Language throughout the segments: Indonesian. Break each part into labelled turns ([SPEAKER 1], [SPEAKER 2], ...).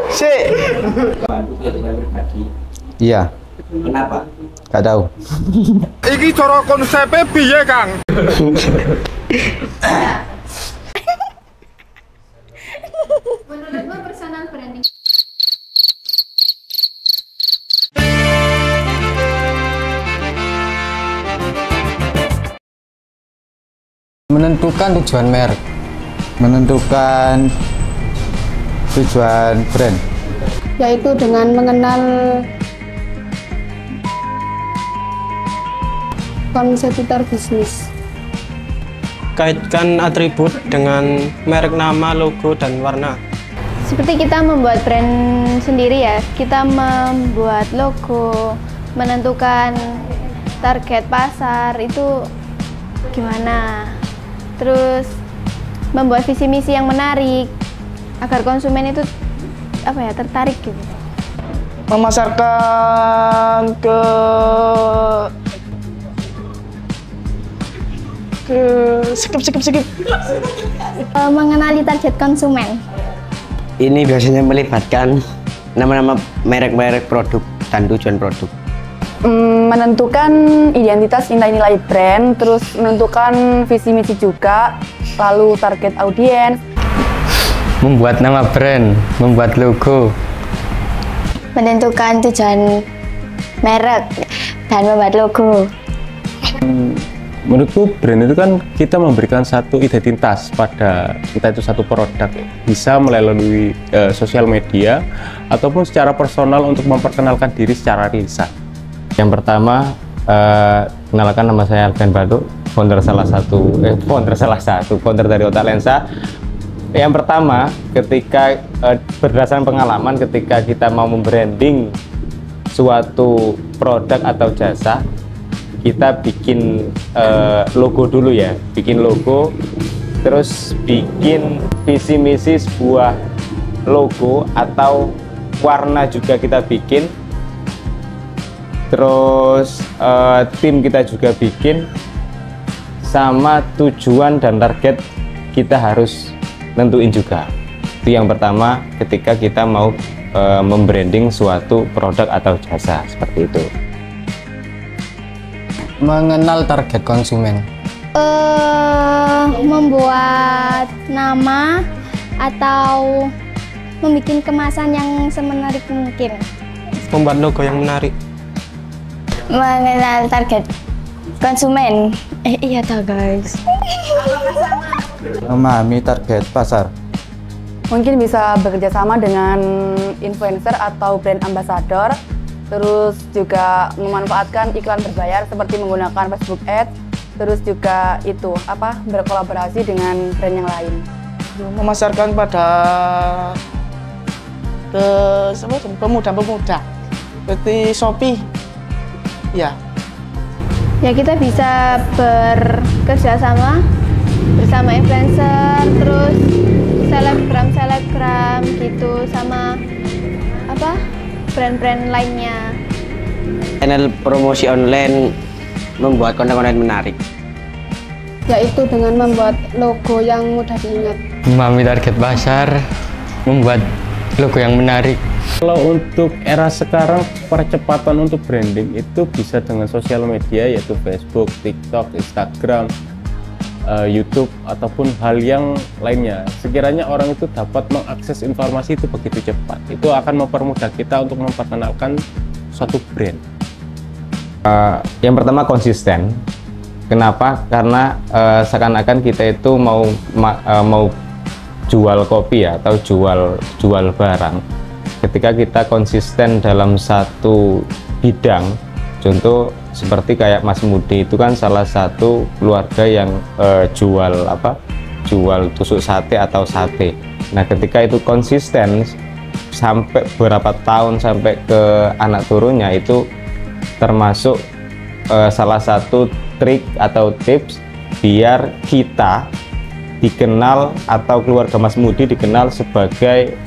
[SPEAKER 1] Sik. Iya.
[SPEAKER 2] Kenapa?
[SPEAKER 1] Gak tahu.
[SPEAKER 3] Iki cara konsepnya piye, Kang?
[SPEAKER 4] Menurutmu personal branding
[SPEAKER 1] Menentukan tujuan merek. Menentukan tujuan brand.
[SPEAKER 4] yaitu dengan mengenal konsekutor bisnis.
[SPEAKER 5] Kaitkan atribut dengan merek, nama, logo, dan warna.
[SPEAKER 4] Seperti kita membuat brand sendiri ya, kita membuat logo, menentukan target pasar itu gimana. Terus membuat visi misi yang menarik agar konsumen itu tertarik gitu.
[SPEAKER 6] Memasarkan ke skip.
[SPEAKER 4] Mengenali target konsumen.
[SPEAKER 2] Ini biasanya melibatkan nama-nama merek-merek produk dan tujuan produk.
[SPEAKER 7] Menentukan identitas nilai-nilai brand, terus menentukan visi misi juga, lalu target audiens.
[SPEAKER 1] Membuat nama brand, membuat logo.
[SPEAKER 4] Menentukan tujuan merek dan membuat logo.
[SPEAKER 8] Menurutku brand itu kan kita memberikan satu identitas pada kita, itu satu produk, bisa melalui sosial media ataupun secara personal untuk memperkenalkan diri secara lisan.
[SPEAKER 1] Yang pertama, kenalkan, nama saya Alfian Batu, founder dari Otak Lensa. Yang pertama, ketika berdasarkan pengalaman, ketika kita mau membranding suatu produk atau jasa, kita bikin logo dulu ya, bikin logo, terus bikin visi misi sebuah logo atau warna juga kita bikin, terus tim kita juga bikin, sama tujuan dan target kita harus nentuin juga. Itu yang pertama ketika kita mau membranding suatu produk atau jasa, seperti itu.
[SPEAKER 6] Mengenal target konsumen.
[SPEAKER 4] Membuat nama atau membuat kemasan yang semenarik mungkin.
[SPEAKER 5] Membuat logo yang menarik.
[SPEAKER 4] Mengenal target konsumen. Iya tahu guys.
[SPEAKER 1] Memahami target pasar.
[SPEAKER 7] Mungkin bisa bekerja sama dengan influencer atau brand ambassador, terus juga memanfaatkan iklan berbayar seperti menggunakan Facebook Ads, terus juga berkolaborasi dengan brand yang lain.
[SPEAKER 6] Memasarkan pada pemuda-pemuda seperti Shopee. Ya.
[SPEAKER 4] Ya kita bisa bekerja sama bersama influencer, terus selebgram gitu, sama brand-brand lainnya.
[SPEAKER 2] Channel promosi online membuat konten-konten menarik.
[SPEAKER 4] Yaitu dengan membuat logo yang mudah diingat.
[SPEAKER 1] Memahami target pasar, membuat logo yang menarik.
[SPEAKER 8] Kalau untuk era sekarang, percepatan untuk branding itu bisa dengan sosial media, yaitu Facebook, TikTok, Instagram, YouTube, ataupun hal yang lainnya. Sekiranya orang itu dapat mengakses informasi itu begitu cepat, itu akan mempermudah kita untuk memperkenalkan suatu brand.
[SPEAKER 1] Yang pertama, konsisten. Kenapa? Karena seakan-akan kita itu mau jual kopi ya, atau jual barang. Ketika kita konsisten dalam satu bidang, contoh seperti kayak Mas Mudi itu kan salah satu keluarga yang jual tusuk sate atau sate. Nah, ketika itu konsisten sampai beberapa tahun sampai ke anak turunnya, itu termasuk salah satu trik atau tips biar kita dikenal atau keluarga Mas Mudi dikenal sebagai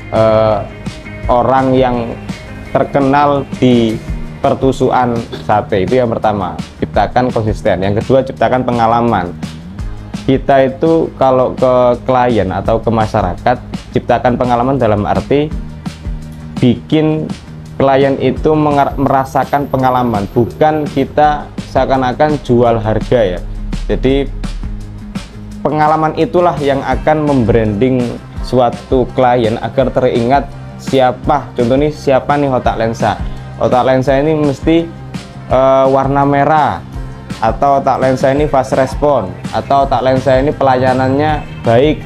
[SPEAKER 1] orang yang terkenal di pertusukan sate. Itu yang pertama, ciptakan konsisten. Yang kedua, ciptakan pengalaman. kita itu kalau ke klien atau ke masyarakat ciptakan pengalaman dalam arti bikin klien itu merasakan pengalaman, bukan kita seakan-akan jual harga ya. Jadi pengalaman itulah yang akan membranding suatu klien agar teringat siapa, contoh nih siapa nih Otak Lensa. Otak Lensa ini mesti warna merah, atau Otak Lensa ini fast respon, atau Otak Lensa ini pelayanannya baik,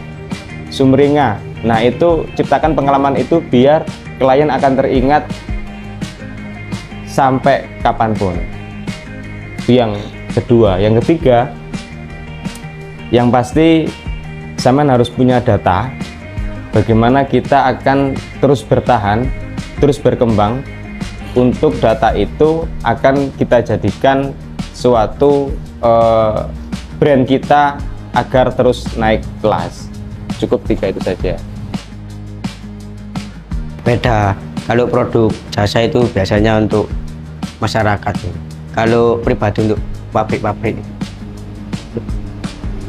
[SPEAKER 1] sumringah. Nah itu ciptakan pengalaman itu biar klien akan teringat sampai kapanpun. Itu yang kedua. Yang ketiga, yang pasti sampean harus punya data bagaimana kita akan terus bertahan, terus berkembang. Untuk data itu akan kita jadikan suatu brand kita agar terus naik kelas. Cukup 3 itu saja.
[SPEAKER 2] Beda, kalau produk jasa itu biasanya untuk masyarakat, kalau pribadi untuk pabrik-pabrik.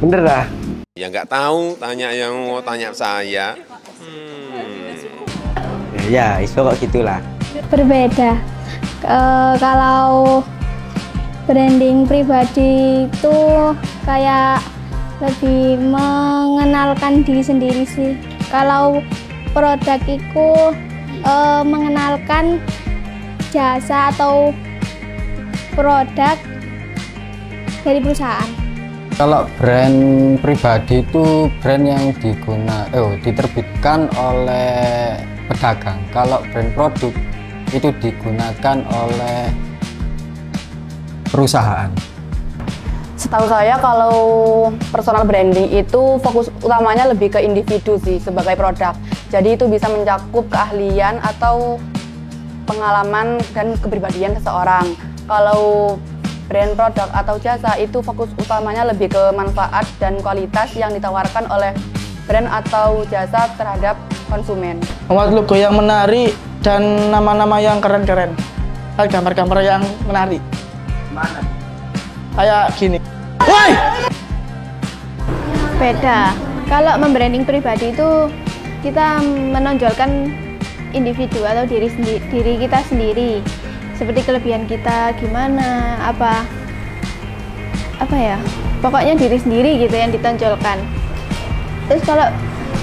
[SPEAKER 2] Bener lah.
[SPEAKER 9] Ya nggak tahu, tanya yang mau tanya saya.
[SPEAKER 2] Ya, iso kok gitulah.
[SPEAKER 4] Berbeda. Kalau branding pribadi itu kayak lebih mengenalkan diri sendiri sih. Kalau produk itu mengenalkan jasa atau produk dari perusahaan.
[SPEAKER 6] Kalau brand pribadi itu brand yang diterbitkan oleh pedagang. Kalau brand produk itu digunakan oleh perusahaan.
[SPEAKER 7] Setahu saya kalau personal branding itu fokus utamanya lebih ke individu sih sebagai produk. Jadi itu bisa mencakup keahlian atau pengalaman dan kepribadian seseorang. Kalau brand produk atau jasa itu fokus utamanya lebih ke manfaat dan kualitas yang ditawarkan oleh brand atau jasa terhadap konsumen.
[SPEAKER 6] Membuat logo yang menarik dan nama-nama yang keren-keren. Gambar-gambar yang menarik.
[SPEAKER 2] Mana?
[SPEAKER 6] Kayak gini.
[SPEAKER 4] Beda. Kalau membranding pribadi itu kita menonjolkan individu atau diri kita sendiri. Seperti kelebihan kita gimana, apa ya, pokoknya diri sendiri gitu yang ditonjolkan. Terus kalau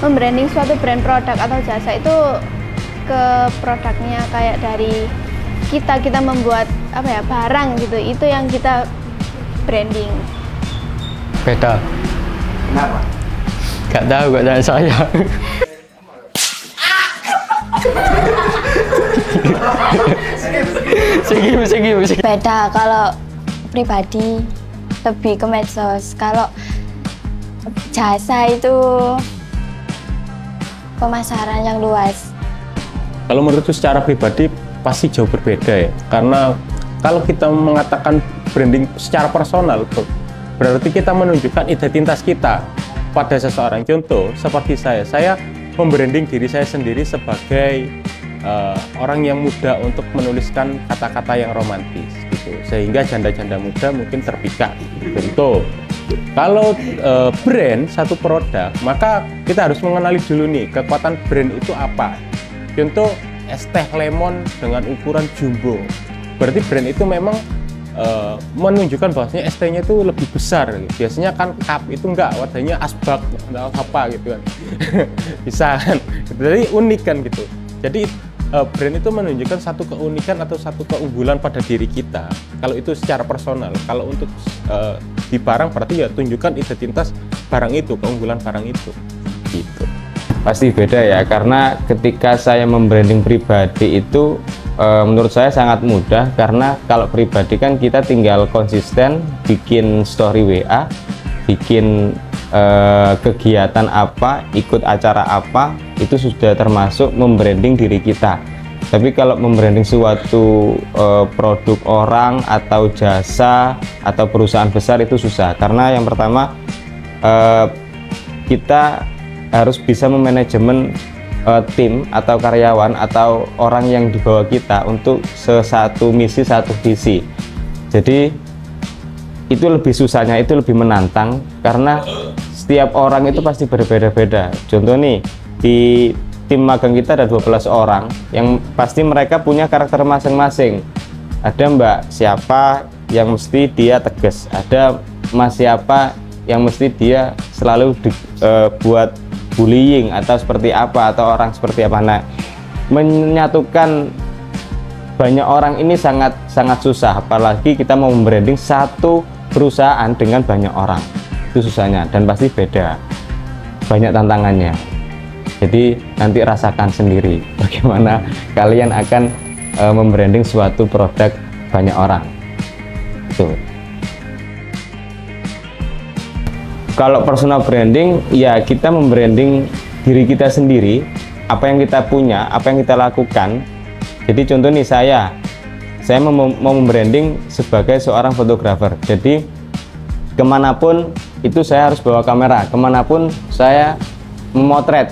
[SPEAKER 4] membranding suatu brand produk atau jasa itu ke produknya, kayak dari kita membuat barang gitu, itu yang kita branding.
[SPEAKER 6] Beda.
[SPEAKER 2] Kenapa?
[SPEAKER 6] Gak tahu, gak tanya saya. Segi.
[SPEAKER 4] Beda, kalau pribadi lebih ke medsos. Kalau jasa itu pemasaran yang luas.
[SPEAKER 8] Kalau menurutku secara pribadi pasti jauh berbeda ya. Karena kalau kita mengatakan branding secara personal, berarti kita menunjukkan identitas kita pada seseorang. Contoh seperti saya membranding diri saya sendiri sebagai orang yang muda untuk menuliskan kata-kata yang romantis gitu, sehingga janda-janda muda mungkin terpikat. Contoh, kalau brand satu produk, maka kita harus mengenali dulu nih kekuatan brand itu apa. Contoh, es teh lemon dengan ukuran jumbo, berarti brand itu memang menunjukkan bahwasanya es tehnya itu lebih besar. Biasanya kan cup itu enggak, wadahnya asbak atau apa gitu kan. Bisa kan, jadi unik kan gitu. Jadi brand itu menunjukkan satu keunikan atau satu keunggulan pada diri kita. Kalau itu secara personal. Kalau untuk di barang berarti ya tunjukkan identitas barang itu, keunggulan barang itu. Gitu.
[SPEAKER 1] Pasti beda ya, karena ketika saya membranding pribadi itu menurut saya sangat mudah, karena kalau pribadi kan kita tinggal konsisten bikin story WA, bikin kegiatan apa, ikut acara apa, itu sudah termasuk membranding diri kita. Tapi kalau membranding suatu produk orang atau jasa atau perusahaan besar itu susah, karena yang pertama kita harus bisa memanajemen tim atau karyawan atau orang yang di bawah kita untuk satu misi, satu visi. Jadi itu lebih susahnya, itu lebih menantang, karena setiap orang itu pasti berbeda-beda. Contoh nih, di tim magang kita ada 12 orang yang pasti mereka punya karakter masing-masing. Ada Mbak siapa yang mesti dia tegas, ada Mas siapa yang mesti dia selalu buat bullying atau seperti apa, atau orang seperti apa. Nah, menyatukan banyak orang ini sangat susah, apalagi kita mau membranding satu perusahaan dengan banyak orang. Itu susahnya dan pasti beda, banyak tantangannya. Jadi nanti rasakan sendiri bagaimana kalian akan membranding suatu produk banyak orang. Tuh. Kalau personal branding, ya kita membranding diri kita sendiri, apa yang kita punya, apa yang kita lakukan. Jadi contoh nih, saya mau membranding sebagai seorang fotografer. Jadi kemanapun itu saya harus bawa kamera, kemanapun saya memotret,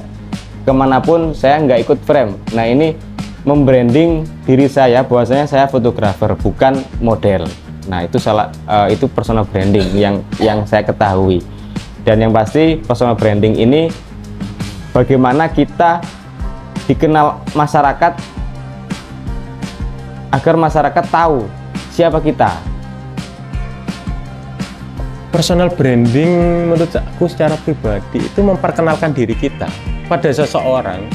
[SPEAKER 1] kemanapun saya nggak ikut frame. Nah, ini membranding diri saya bahwasanya saya fotografer, bukan model. Nah, itu personal branding yang saya ketahui. Dan yang pasti personal branding ini bagaimana kita dikenal masyarakat agar masyarakat tahu siapa kita.
[SPEAKER 8] Personal branding menurut aku secara pribadi itu memperkenalkan diri kita pada seseorang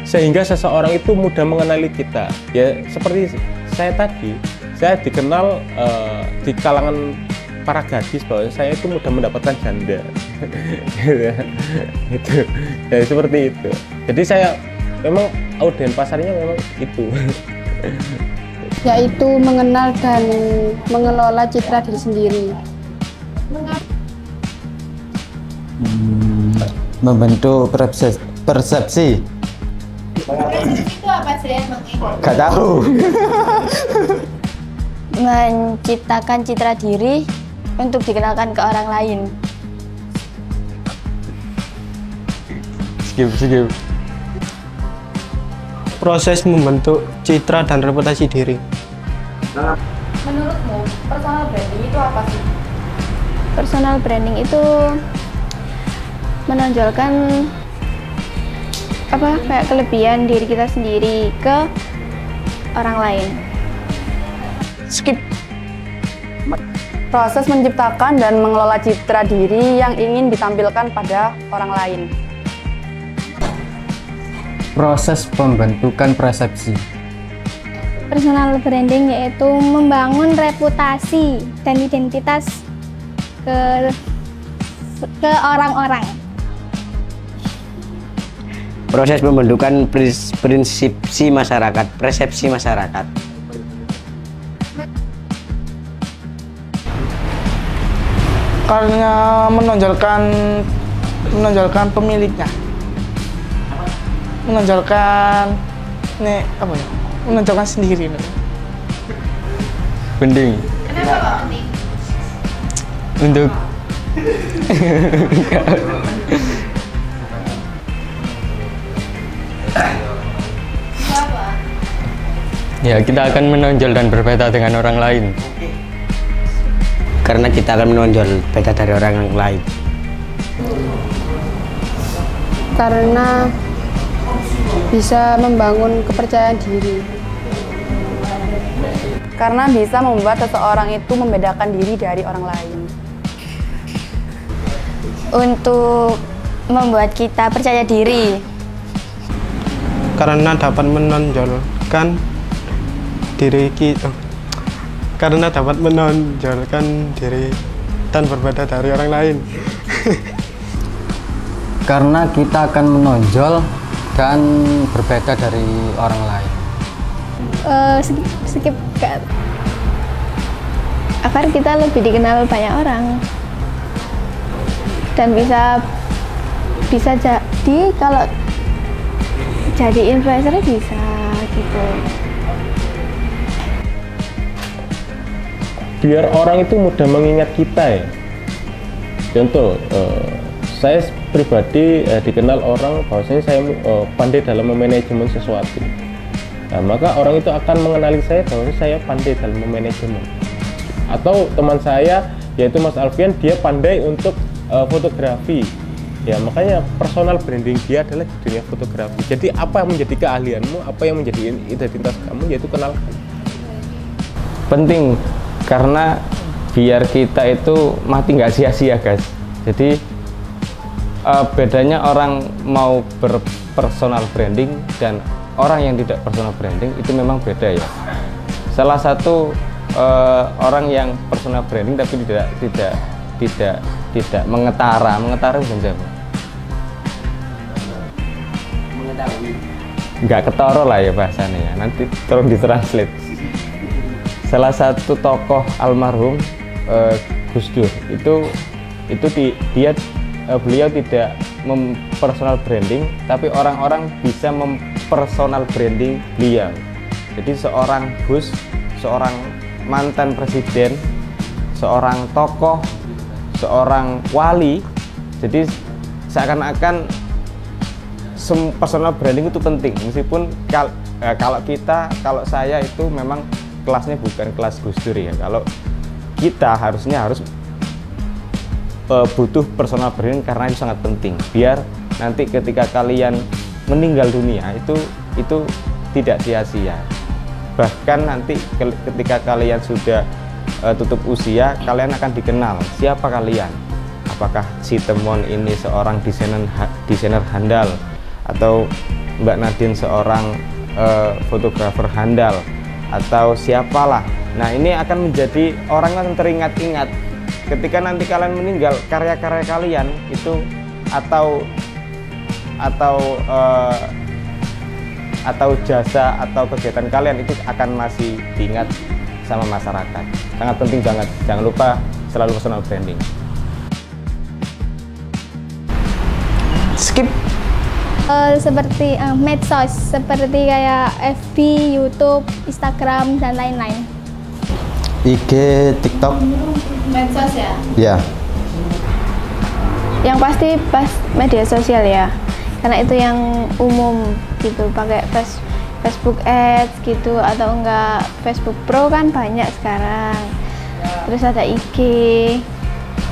[SPEAKER 8] sehingga seseorang itu mudah mengenali kita. Ya seperti saya tadi, saya dikenal di kalangan para gadis bahwa saya itu mudah mendapatkan janda. Itu jadi seperti itu. Jadi saya memang audien pasarnya memang itu.
[SPEAKER 10] Yaitu mengenal dan mengelola citra diri sendiri.
[SPEAKER 11] Membentuk persepsi.
[SPEAKER 4] Itu apa sih emangnya?
[SPEAKER 11] Gak tahu.
[SPEAKER 10] Menciptakan citra diri untuk dikenalkan ke orang lain.
[SPEAKER 11] Skip.
[SPEAKER 5] Proses membentuk citra dan reputasi diri.
[SPEAKER 7] Menurutmu, personal branding itu apa sih?
[SPEAKER 4] Personal branding itu menonjolkan kayak kelebihan diri kita sendiri ke orang lain.
[SPEAKER 7] Skip. Proses menciptakan dan mengelola citra diri yang ingin ditampilkan pada orang lain.
[SPEAKER 11] Proses pembentukan persepsi.
[SPEAKER 4] Personal branding yaitu membangun reputasi dan identitas ke orang-orang.
[SPEAKER 2] Proses pembentukan persepsi masyarakat.
[SPEAKER 6] Karena menonjolkan pemiliknya, menonjolkan menonjolkan sendiri.
[SPEAKER 11] Branding.
[SPEAKER 4] Kenapa Pak penting?
[SPEAKER 11] Untuk ya, kita akan menonjol dan berbeda dengan orang lain.
[SPEAKER 2] Karena kita akan menonjol beda dari orang yang lain.
[SPEAKER 10] Karena bisa membangun kepercayaan diri.
[SPEAKER 7] Karena bisa membuat seseorang itu membedakan diri dari orang lain.
[SPEAKER 10] Untuk membuat kita percaya diri.
[SPEAKER 5] Karena dapat menonjolkan diri kita. Karena dapat menonjolkan diri dan berbeda dari orang lain.
[SPEAKER 11] Karena kita akan menonjol dan berbeda dari orang lain.
[SPEAKER 4] Skip kan. Agar kita lebih dikenal banyak orang dan bisa jadi kalau jadi influencer bisa gitu.
[SPEAKER 8] Biar orang itu mudah mengingat kita ya. Contoh, saya pribadi dikenal orang bahwasanya saya pandai dalam memanajemen sesuatu. Nah, maka orang itu akan mengenali saya bahwa saya pandai dalam memanajemen. Atau teman saya yaitu Mas Alfian, dia pandai untuk fotografi. Ya makanya personal branding dia adalah di dunia fotografi. Jadi apa yang menjadi keahlianmu, apa yang menjadi identitas kamu, yaitu kenalkan.
[SPEAKER 1] Penting karena biar kita itu mati nggak sia-sia guys. Jadi bedanya orang mau berpersonal branding dan orang yang tidak personal branding itu memang beda ya. Salah satu orang yang personal branding tapi tidak mengetara bukan siapa? Nggak ketoro lah ya bahasanya ya. Nanti tolong ditranslate. Salah satu tokoh almarhum Gus Dur beliau tidak mempersonal branding, tapi orang-orang bisa mempersonal branding beliau. Jadi seorang Gus, seorang mantan presiden, seorang tokoh, seorang wali, jadi seakan-akan personal branding itu penting. Meskipun kalau saya itu memang kelasnya bukan kelas Gus Dur ya. Kalau kita harus butuh personal branding karena itu sangat penting. Biar nanti ketika kalian meninggal dunia itu tidak sia-sia. Bahkan nanti ketika kalian sudah tutup usia, kalian akan dikenal siapa kalian. Apakah si Temon ini seorang desainer handal, atau Mbak Nadine seorang fotografer handal, atau siapalah. Nah ini akan menjadi orang yang teringat-ingat ketika nanti kalian meninggal. Karya-karya kalian itu atau jasa atau kegiatan kalian itu akan masih diingat sama masyarakat. Sangat penting banget, jangan lupa selalu personal branding.
[SPEAKER 6] Skip.
[SPEAKER 4] Seperti medsos, seperti kayak FB, YouTube, Instagram, dan lain-lain.
[SPEAKER 12] IG, TikTok.
[SPEAKER 4] Medsos ya?
[SPEAKER 12] Ya.
[SPEAKER 4] Yang pasti media sosial ya, karena itu yang umum gitu, pakai Facebook Ads gitu, atau enggak Facebook Pro kan banyak sekarang. Terus ada IG.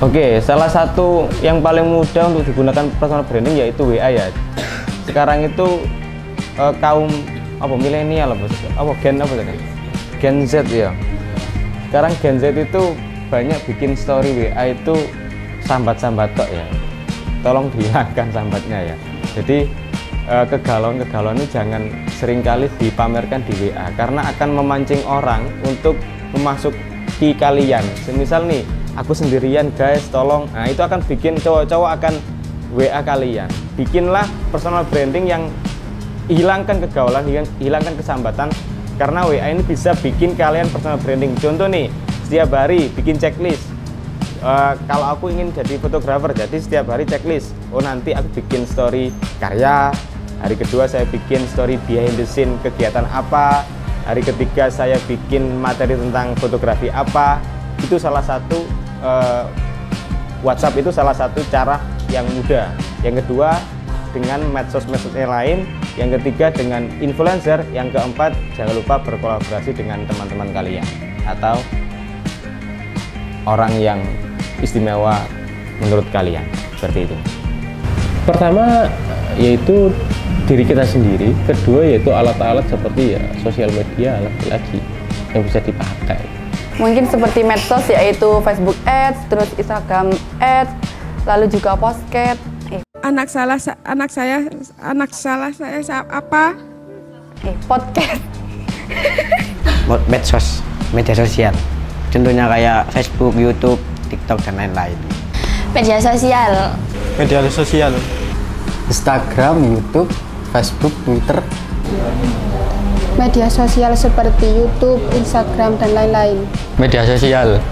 [SPEAKER 1] Oke, salah satu yang paling mudah untuk digunakan personal branding yaitu WA ya. Sekarang itu kaum milenial Gen Z ya. Sekarang Gen Z itu banyak bikin story WA itu sambat-sambat tok ya. Tolong dihilangkan sambatnya ya. Jadi kegalauan itu jangan seringkali dipamerkan di WA karena akan memancing orang untuk memasuki kalian. Semisal nih, aku sendirian guys, tolong. Nah, itu akan bikin cowok-cowok akan WA kalian. Bikinlah personal branding yang hilangkan kegawalan, hilangkan kesambatan, karena WA ini bisa bikin kalian personal branding. Contoh nih, setiap hari bikin checklist. Kalau aku ingin jadi fotografer, jadi setiap hari checklist. Oh, nanti aku bikin story karya. Hari kedua saya bikin story behind the scene kegiatan apa. Hari ketiga saya bikin materi tentang fotografi apa. Itu salah satu WhatsApp itu salah satu cara yang mudah. Yang kedua dengan medsos-medsos yang lain. Yang ketiga dengan influencer. Yang keempat jangan lupa berkolaborasi dengan teman-teman kalian atau orang yang istimewa menurut kalian, seperti itu.
[SPEAKER 8] Pertama yaitu diri kita sendiri, kedua yaitu alat-alat seperti ya sosial media lagi yang bisa dipakai.
[SPEAKER 7] Mungkin seperti medsos yaitu Facebook Ads, terus Instagram Ads, lalu juga podcast.
[SPEAKER 13] Anak saya apa?
[SPEAKER 7] Podcast.
[SPEAKER 2] Medsos, media sosial. Contohnya kayak Facebook, YouTube, TikTok, dan lain-lain.
[SPEAKER 10] Media sosial.
[SPEAKER 5] Media sosial.
[SPEAKER 11] Instagram, YouTube, Facebook, Twitter.
[SPEAKER 13] Media sosial seperti YouTube, Instagram, dan lain-lain.
[SPEAKER 11] Media sosial.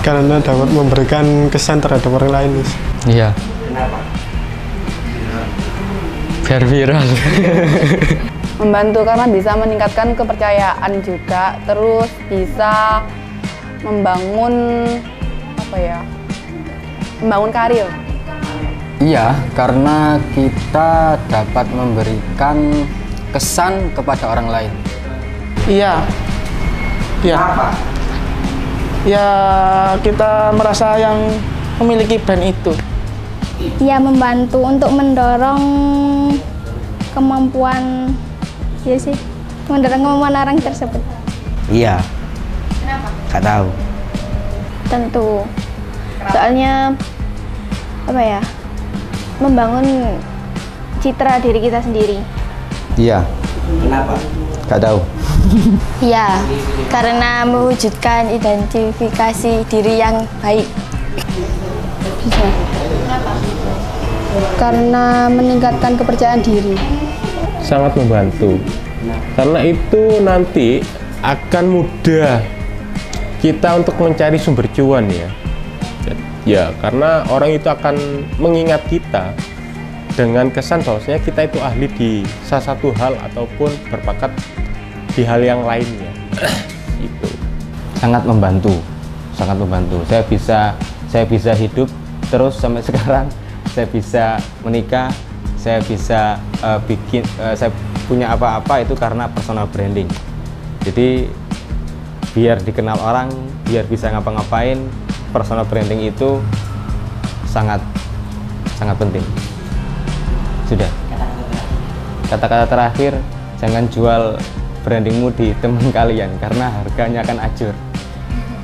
[SPEAKER 5] Karena dapat memberikan kesan terhadap orang lain.
[SPEAKER 11] Iya.
[SPEAKER 2] Kenapa?
[SPEAKER 11] Biar viral.
[SPEAKER 7] Membantu karena bisa meningkatkan kepercayaan juga, terus bisa membangun membangun karir.
[SPEAKER 11] Iya, karena kita dapat memberikan kesan kepada orang lain.
[SPEAKER 6] Iya. Iya.
[SPEAKER 2] Kenapa?
[SPEAKER 6] ya kita merasa yang memiliki brand itu.
[SPEAKER 4] Ya, membantu untuk mendorong kemampuan, ya sih, mendorong kemampuan orang tersebut.
[SPEAKER 2] Iya.
[SPEAKER 4] Kenapa?
[SPEAKER 2] Gak tahu.
[SPEAKER 4] Tentu. Soalnya apa ya? Membangun citra diri kita sendiri.
[SPEAKER 12] Iya.
[SPEAKER 2] Kenapa?
[SPEAKER 12] Gak tahu.
[SPEAKER 10] Ya, karena mewujudkan identifikasi diri yang baik.
[SPEAKER 13] Bisa. Karena meningkatkan kepercayaan diri.
[SPEAKER 8] Sangat membantu. Karena itu nanti akan mudah kita untuk mencari sumber cuan ya. Ya, karena orang itu akan mengingat kita dengan kesan bahwasanya kita itu ahli di salah satu hal ataupun berbakat di hal yang lainnya. Itu
[SPEAKER 1] sangat membantu. Saya bisa hidup terus sampai sekarang. Saya bisa menikah, saya bisa saya punya apa-apa itu karena personal branding. Jadi biar dikenal orang, biar bisa ngapa-ngapain, personal branding itu sangat penting. Sudah. Kata-kata terakhir, jangan jual brandingmu di teman kalian karena harganya akan ajur.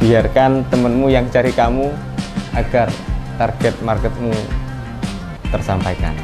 [SPEAKER 1] Biarkan temanmu yang cari kamu agar target marketmu tersampaikan.